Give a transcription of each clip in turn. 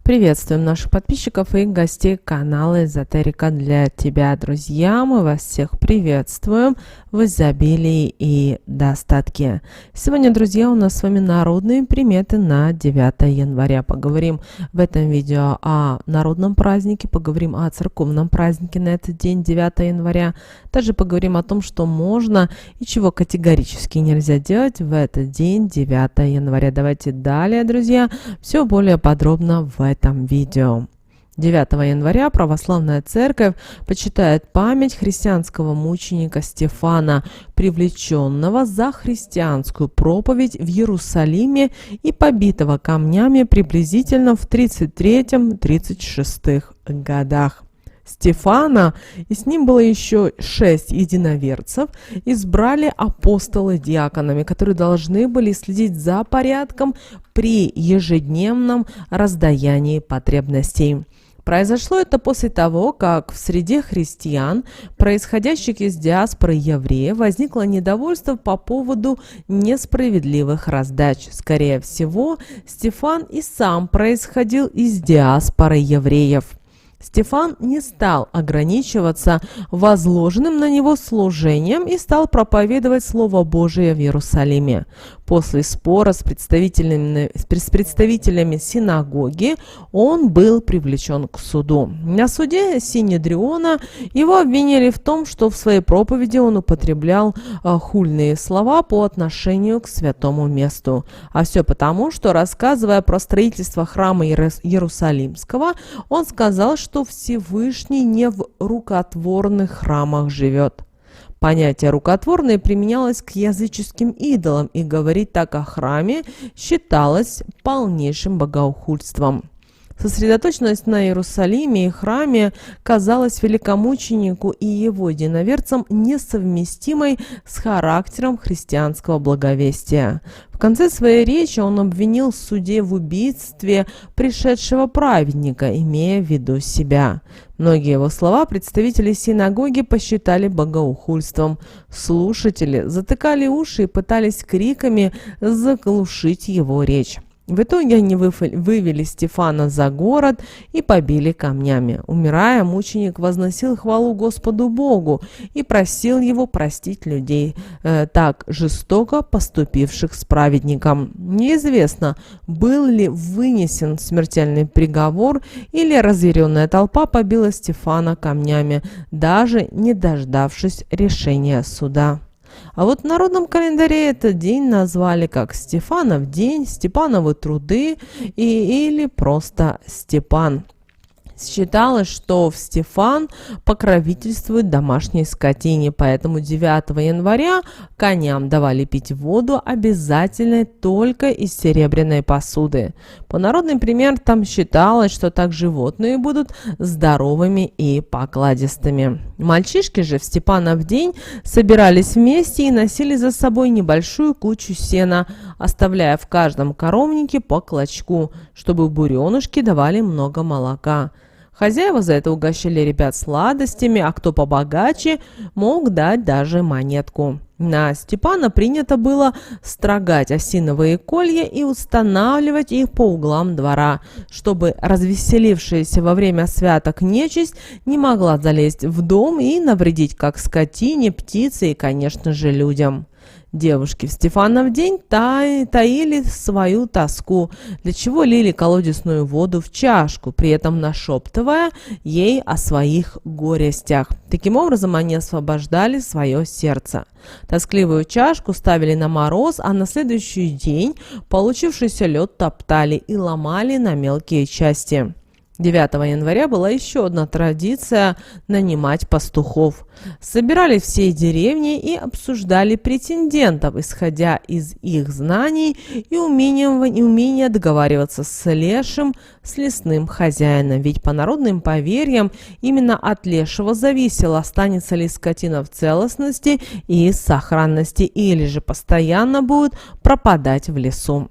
Приветствуем наших подписчиков и гостей канала Эзотерика для тебя, друзья. Мы вас всех приветствуем в изобилии и достатке. Сегодня, друзья, у нас с вами народные приметы на 9 января. Поговорим в этом видео о народном празднике, поговорим о церковном празднике на этот день, 9 января. Также поговорим о том, что можно и чего категорически нельзя делать в этот день, 9 января. Давайте далее, друзья, все более подробно в этом видео. 9 января православная церковь почитает память христианского мученика Стефана, привлеченного за христианскую проповедь в Иерусалиме и побитого камнями приблизительно в 33-36 годах. Стефана, и с ним было еще 6 единоверцев, избрали апостолы диаконами, которые должны были следить за порядком при ежедневном раздаянии потребностей. Произошло это после того, как в среде христиан, происходящих из диаспоры евреев, возникло недовольство по поводу несправедливых раздач. Скорее всего, Стефан и сам происходил из диаспоры евреев. Стефан не стал ограничиваться возложенным на него служением и стал проповедовать Слово Божие в Иерусалиме. После спора с представителями синагоги он был привлечен к суду. На суде Синедриона его обвинили в том, что в своей проповеди он употреблял хульные слова по отношению к святому месту. А все потому, что, рассказывая про строительство храма Иерусалимского, он сказал, что Всевышний не в рукотворных храмах живет. Понятие «рукотворное» применялось к языческим идолам, и говорить так о храме считалось полнейшим богохульством. Сосредоточенность на Иерусалиме и храме казалась великомученику и его единоверцам несовместимой с характером христианского благовестия. В конце своей речи он обвинил судей в убийстве пришедшего праведника, имея в виду себя. Многие его слова представители синагоги посчитали богоухульством. Слушатели затыкали уши и пытались криками заглушить его речь. В итоге они вывели Стефана за город и побили камнями. Умирая, мученик возносил хвалу Господу Богу и просил его простить людей, так жестоко поступивших с праведником. Неизвестно, был ли вынесен смертельный приговор или разъяренная толпа побила Стефана камнями, даже не дождавшись решения суда. А вот в народном календаре этот день назвали как Стефанов день, Степановы труды или просто Степан. Считалось, что в Стефан покровительствует домашней скотине, поэтому 9 января коням давали пить воду обязательно только из серебряной посуды. По народным примерам считалось, что так животные будут здоровыми и покладистыми. Мальчишки же в Степанов день собирались вместе и носили за собой небольшую кучу сена, оставляя в каждом коровнике по клочку, чтобы буренышки давали много молока. Хозяева за это угощали ребят сладостями, а кто побогаче, мог дать даже монетку. На Степана принято было строгать осиновые колья и устанавливать их по углам двора, чтобы развеселившаяся во время святок нечисть не могла залезть в дом и навредить как скотине, птице и, конечно же, людям. Девушки в Стефанов день таили свою тоску, для чего лили колодезную воду в чашку, при этом нашептывая ей о своих горестях. Таким образом, они освобождали свое сердце. Тоскливую чашку ставили на мороз, а на следующий день получившийся лед топтали и ломали на мелкие части. 9 января была еще одна традиция – нанимать пастухов. Собирали всей деревни и обсуждали претендентов, исходя из их знаний и умения договариваться с лесным хозяином. Ведь по народным поверьям именно от лешего зависело, останется ли скотина в целостности и сохранности, или же постоянно будет пропадать в лесу.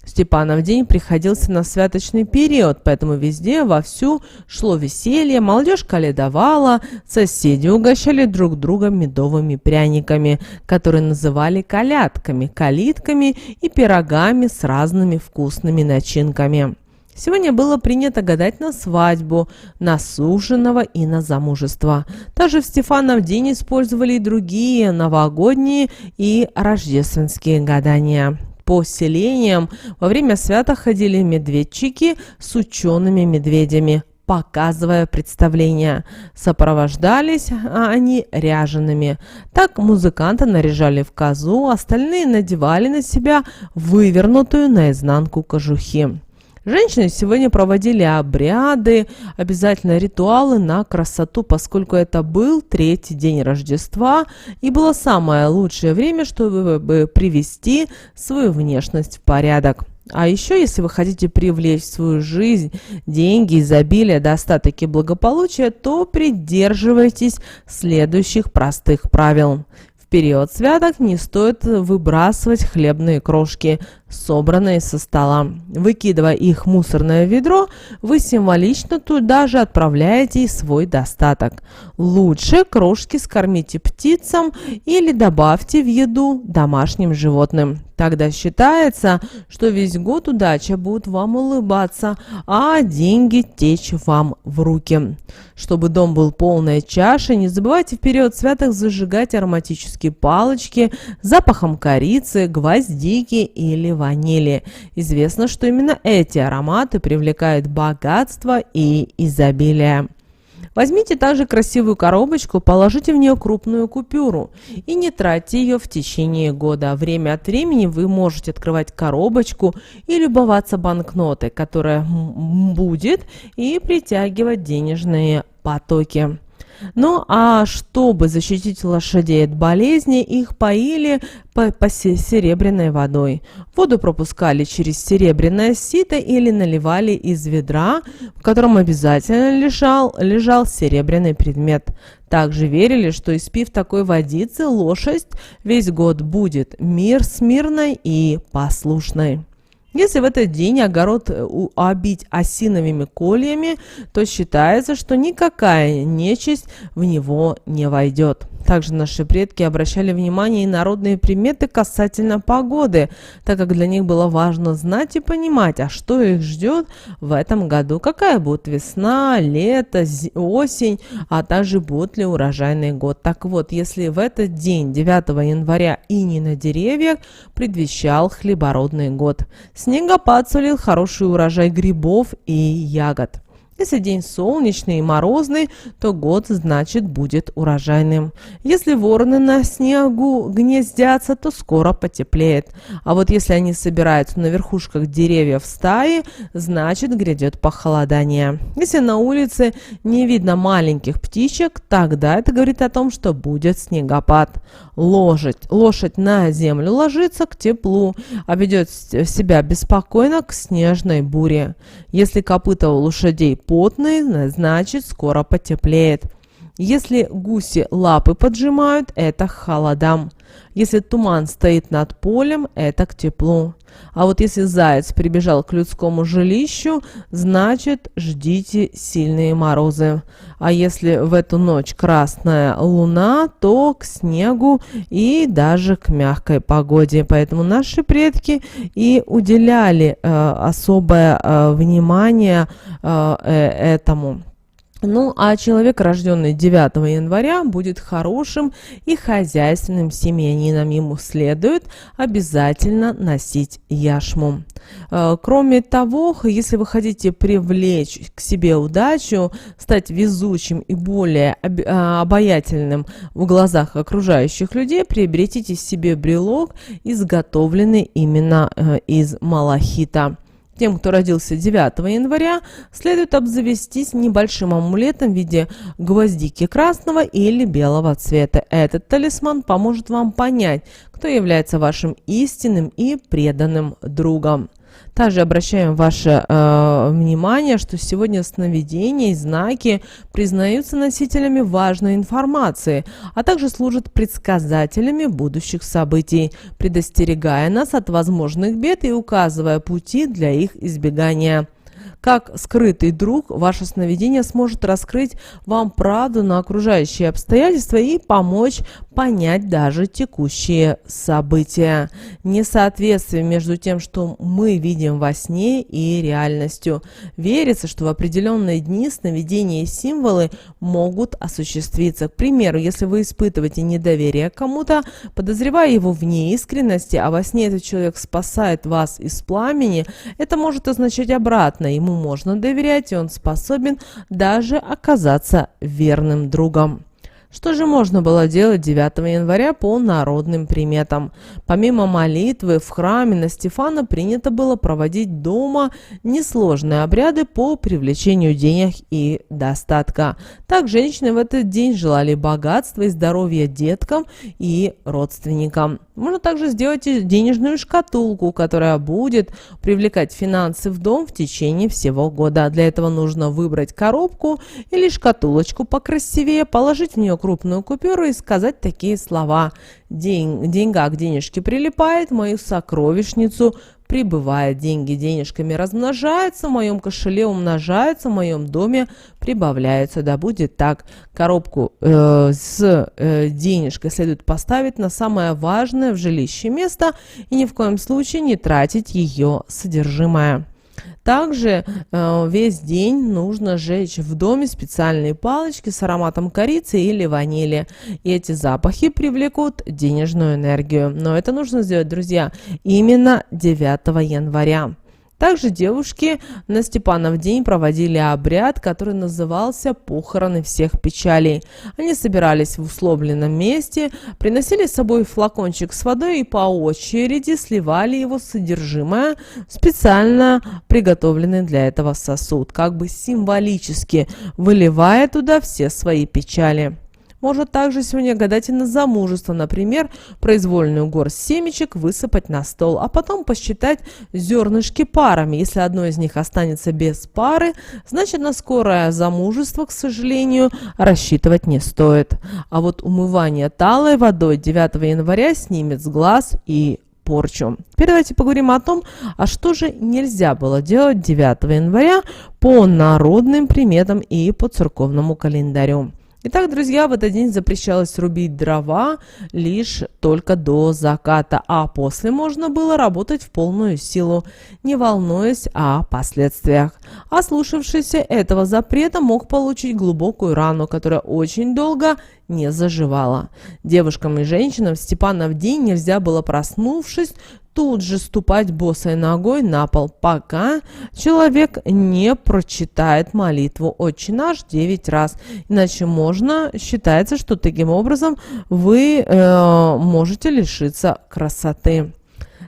Степанов день приходился на святочный период, поэтому везде вовсю шло веселье, молодежь каледовала, соседи угощали друг друга медовыми пряниками, которые называли колядками, калитками и пирогами с разными вкусными начинками. Сегодня было принято гадать на свадьбу, на суженого и на замужество. Также в Стефанов день использовали и другие новогодние и рождественские гадания. По селениям во время свята ходили медведчики с учеными медведями, показывая представления. Сопровождались они ряжеными. Так музыканты наряжали в козу, остальные надевали на себя вывернутую наизнанку кожухи. Женщины сегодня проводили обряды, обязательно ритуалы на красоту, поскольку это был третий день Рождества и было самое лучшее время, чтобы привести свою внешность в порядок. А еще, если вы хотите привлечь в свою жизнь деньги, изобилие, достаток и благополучие, то придерживайтесь следующих простых правил. В период святок не стоит выбрасывать хлебные крошки, собранные со стола. Выкидывая их в мусорное ведро, вы символично туда же отправляете и свой достаток. Лучше крошки скормите птицам или добавьте в еду домашним животным. Тогда считается, что весь год удача будет вам улыбаться, а деньги течь вам в руки. Чтобы дом был полной чашей, не забывайте в период святок зажигать ароматические палочки с запахом корицы, гвоздики или ванили. Известно, что именно эти ароматы привлекают богатство и изобилие. Возьмите также красивую коробочку, положите в нее крупную купюру и не тратьте ее в течение года. Время от времени вы можете открывать коробочку и любоваться банкнотой, которая будет и притягивать денежные потоки. Ну а чтобы защитить лошадей от болезни, их поили серебряной водой. Воду пропускали через серебряное сито или наливали из ведра, в котором обязательно лежал серебряный предмет. Также верили, что испив такой водицы, лошадь весь год будет смирной и послушной. Если в этот день огород обить осиновыми кольями, то считается, что никакая нечисть в него не войдет. Также наши предки обращали внимание и на народные приметы касательно погоды, так как для них было важно знать и понимать, а что их ждет в этом году, какая будет весна, лето, осень, а также будет ли урожайный год. Так вот, если в этот день, 9 января, иней на деревьях предвещал хлебородный год. Снегопад сулил хороший урожай грибов и ягод. Если день солнечный и морозный, то год, значит, будет урожайным. Если вороны на снегу гнездятся, то скоро потеплеет. А вот если они собираются на верхушках деревьев в стаи, значит, грядет похолодание. Если на улице не видно маленьких птичек, тогда это говорит о том, что будет снегопад. Лошадь на землю ложится к теплу, а ведет себя беспокойно к снежной буре. Если копыта у лошадей потные, значит, скоро потеплеет. Если гуси лапы поджимают, это к холодам. Если туман стоит над полем, это к теплу. А вот если заяц прибежал к людскому жилищу, значит, ждите сильные морозы. А если в эту ночь красная луна, то к снегу и даже к мягкой погоде. Поэтому наши предки и уделяли особое внимание этому. Ну, а человек, рожденный 9 января, будет хорошим и хозяйственным семьянином. Ему следует обязательно носить яшму. Кроме того, если вы хотите привлечь к себе удачу, стать везучим и более обаятельным в глазах окружающих людей, приобретите себе брелок, изготовленный именно из малахита. Тем, кто родился 9 января, следует обзавестись небольшим амулетом в виде гвоздики красного или белого цвета. Этот талисман поможет вам понять, кто является вашим истинным и преданным другом. Также обращаем ваше внимание, что сегодня сновидения и знаки признаются носителями важной информации, а также служат предсказателями будущих событий, предостерегая нас от возможных бед и указывая пути для их избегания. Как скрытый друг, ваше сновидение сможет раскрыть вам правду на окружающие обстоятельства и помочь понять даже текущие события. Несоответствие между тем, что мы видим во сне, и реальностью. Верится, что в определенные дни сновидения и символы могут осуществиться. К примеру, если вы испытываете недоверие к кому-то, подозревая его в неискренности, а во сне этот человек спасает вас из пламени, это может означать обратно. Ему можно доверять, и он способен даже оказаться верным другом. Что же можно было делать 9 января по народным приметам? Помимо молитвы, в храме на Стефана принято было проводить дома несложные обряды по привлечению денег и достатка. Так женщины в этот день желали богатства и здоровья деткам и родственникам. Можно также сделать денежную шкатулку, которая будет привлекать финансы в дом в течение всего года. Для этого нужно выбрать коробку или шкатулочку покрасивее, положить в нее крупную купюру и сказать такие слова: «Деньга к денежке прилипает, в мою сокровищницу прибывает, деньги денежками размножаются, в моем кошеле умножаются, в моем доме прибавляются». Да будет так. Коробку с денежкой следует поставить на самое важное в жилище место и ни в коем случае не тратить ее содержимое. Также весь день нужно сжечь в доме специальные палочки с ароматом корицы или ванили. И эти запахи привлекут денежную энергию. Но это нужно сделать, друзья, именно 9 января. Также девушки на Степанов день проводили обряд, который назывался «Похороны всех печалей». Они собирались в условленном месте, приносили с собой флакончик с водой и по очереди сливали его содержимое в специально приготовленный для этого сосуд, как бы символически выливая туда все свои печали. Можно также сегодня гадать и на замужество. Например, произвольную горсть семечек высыпать на стол, а потом посчитать зернышки парами. Если одно из них останется без пары, значит на скорое замужество, к сожалению, рассчитывать не стоит. А вот умывание талой водой 9 января снимет с глаз и порчу. Теперь давайте поговорим о том, а что же нельзя было делать 9 января по народным приметам и по церковному календарю. Итак, друзья, в этот день запрещалось рубить дрова лишь только до заката, а после можно было работать в полную силу, не волнуясь о последствиях. Ослушавшийся этого запрета мог получить глубокую рану, которая очень долго не заживала. Девушкам и женщинам в Степанов день нельзя было, проснувшись, тут же ступать босой ногой на пол, пока человек не прочитает молитву «Отче наш» 9 раз. Иначе считается, что таким образом вы можете лишиться красоты.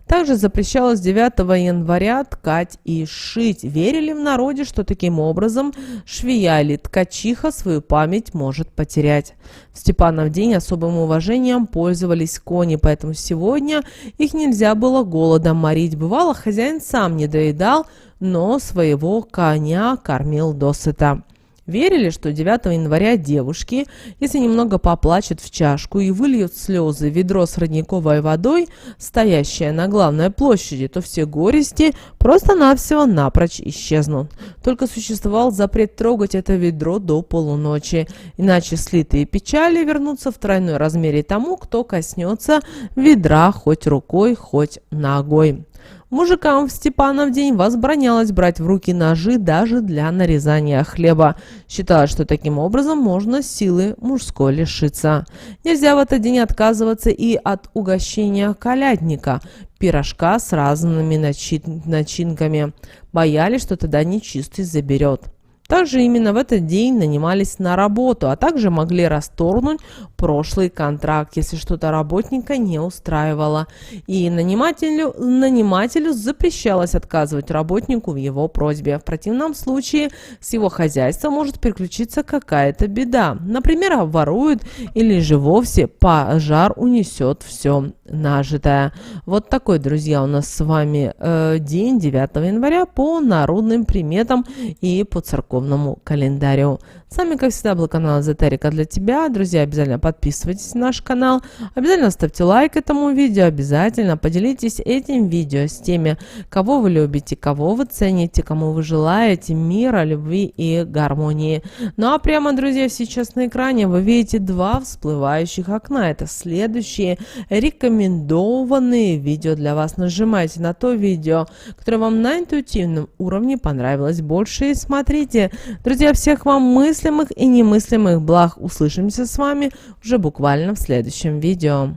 Также запрещалось 9 января ткать и шить. Верили в народе, что таким образом швея или ткачиха свою память может потерять. В Степанов день особым уважением пользовались кони, поэтому сегодня их нельзя было голодом морить. Бывало, хозяин сам не доедал, но своего коня кормил досыта. Верили, что 9 января девушки, если немного поплачут в чашку и выльют слезы в ведро с родниковой водой, стоящее на главной площади, то все горести просто-навсего напрочь исчезнут. Только существовал запрет трогать это ведро до полуночи, иначе слитые печали вернутся в тройной размере тому, кто коснется ведра хоть рукой, хоть ногой. Мужикам в Степанов день возбранялось брать в руки ножи даже для нарезания хлеба. Считалось, что таким образом можно силы мужской лишиться. Нельзя в этот день отказываться и от угощения колядника, пирожка с разными начинками. Боялись, что тогда нечистый заберет. Также именно в этот день нанимались на работу, а также могли расторгнуть прошлый контракт, если что-то работника не устраивало. И нанимателю запрещалось отказывать работнику в его просьбе. В противном случае с его хозяйства может приключиться какая-то беда. Например, обворуют или же вовсе пожар унесет все нажитое. Вот такой, друзья, у нас с вами день 9 января по народным приметам и по церковному календарю. С вами, как всегда, был канал Эзотерика для тебя. Друзья, обязательно подписывайтесь на наш канал, обязательно ставьте лайк этому видео, обязательно поделитесь этим видео с теми, кого вы любите, кого вы цените, кому вы желаете мира, любви и гармонии. Ну а прямо, друзья, сейчас на экране вы видите два всплывающих окна. Это следующие рекомендованные видео для вас. Нажимайте на то видео, которое вам на интуитивном уровне понравилось больше, и смотрите. Друзья, всех вам мыслимых и немыслимых благ. Услышимся с вами уже буквально в следующем видео.